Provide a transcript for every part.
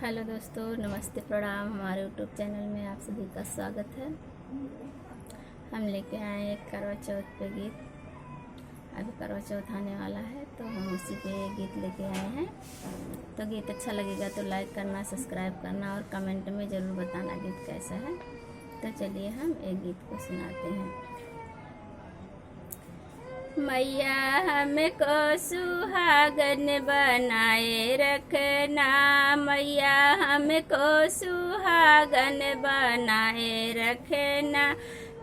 Hello दोस्तों, नमस्ते, प्रणाम। हमारे यूट्यूब चैनल में आप सभी का स्वागत है। हम लेके आए एक करवा चौथ पे गीत। अभी करवा चौथ आने वाला है तो हम उसी पे गीत लेके आए हैं। तो गीत अच्छा लगेगा तो लाइक करना, सब्सक्राइब करना और कमेंट में ज़रूर बताना गीत कैसा है। तो चलिए हम एक गीत को सुनाते हैं। मैया हमको सुहागन बनाए रखना, मैया हमको सुहागन बनाए रखना,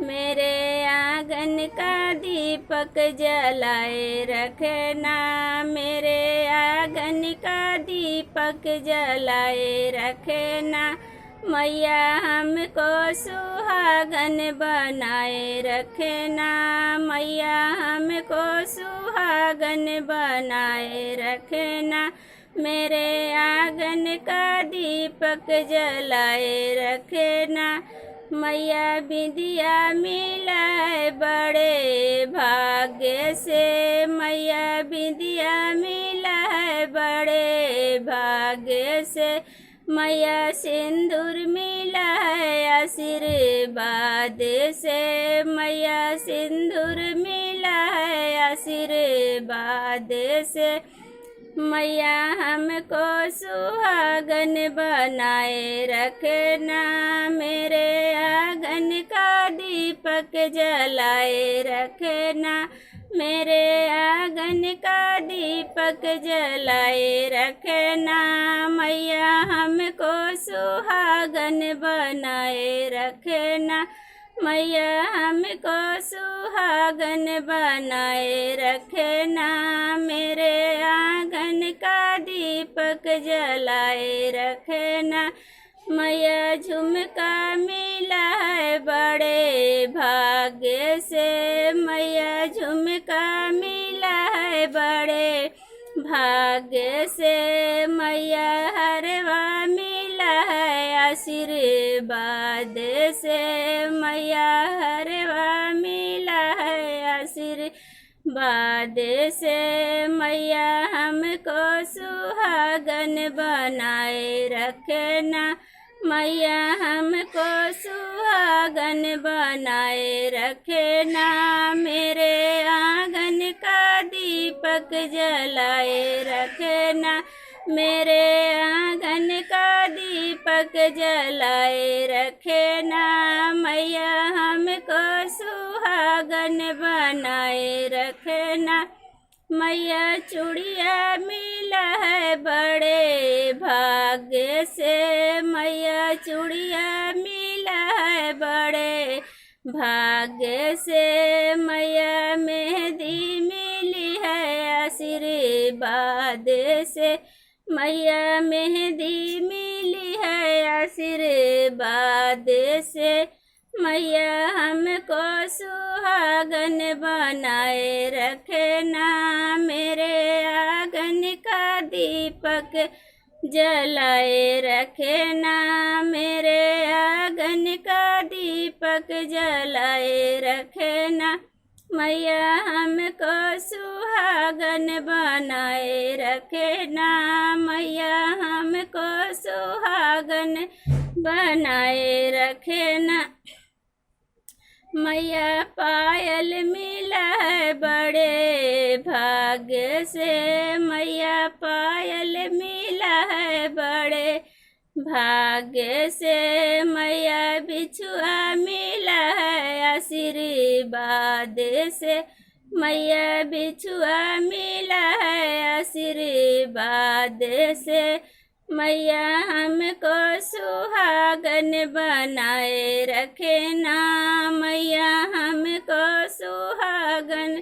मेरे आंगन का दीपक जलाए रखना, मेरे आंगन का दीपक जलाए रखना, मैया हमको सुहागन बनाए रखना, मैया हमको सुहागन बनाए रखना, मेरे आंगन का दीपक जलाए रखना, मैया विद्या मिलाए बड़े भाग्य से, मैया विद्या मिलाए बड़े भाग्य से, मैया सिंदूर मिला है आशीर्वाद से, मैया सिंदूर मिला है आशीर्वाद से, मैया हमको सुहागन बनाए रखना, मेरे आंगन का दीपक जलाए रखना, मेरे आंगन का दीपक जलाए रखना, मैया हमको सुहागन बनाए रखना, मैया हमको सुहागन बनाए रखना, मेरे आंगन का दीपक जलाए रखना, मैया झुमका मिला है बड़े भाग्य से, मैया झुमका मिला है बड़े भाग्य से, मैया हरवा मिला है आशीर्वाद से, मैया हरवा मिला है आशीर्वाद से, मैया हमको सुहागन बनाए रखना, मैया हमको सुहागन बनाए रखना, मेरे आंगन का दीपक जलाए रखना, मेरे आंगन का दीपक जलाए रखना, मैया हमको सुहागन बनाए रखना, मैया चूड़िया मिला है बड़े भाग्य से, मैया चूड़िया मिला है बड़े भाग्य से, मैया मेहंदी मिली है आशीर्वाद से, मैया मेहंदी मिली है आशीर्वाद से, मैया हमको सुहागन बनाए रखना, मेरे आंगन का दीपक जलाए रखना, मेरे आंगन का दीपक जलाए रखना, मैया हमको सुहागन बनाए रखना, मैया हमको सुहागन बनाए रखना, मैया पायल मिला है बड़े भाग्य से, मैया पायल मिला है बड़े भाग्य से, मैया बिछुआ मिला है आशीर्वाद से, मैया बिछुआ मिला है आशीर्वाद से, मैया हमको सुहागन बनाए रखना, मैया हमको सुहागन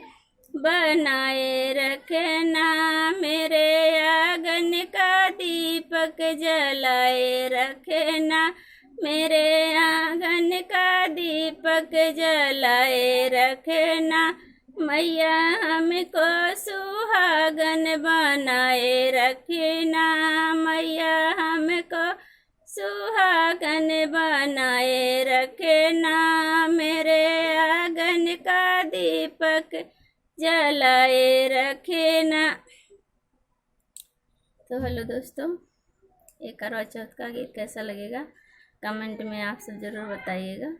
बनाए रखना, मेरे आंगन का दीपक जलाए रखना, मेरे आंगन का दीपक जलाए रखना, मैया हमको सुहागन बनाए रखना, मैया हमको सुहागन बनाए रखना, मेरे आंगन का दीपक जलाए रखना। तो हेलो दोस्तों, ये करवा चौथ का गीत कैसा लगेगा कमेंट में आप सब ज़रूर बताइएगा।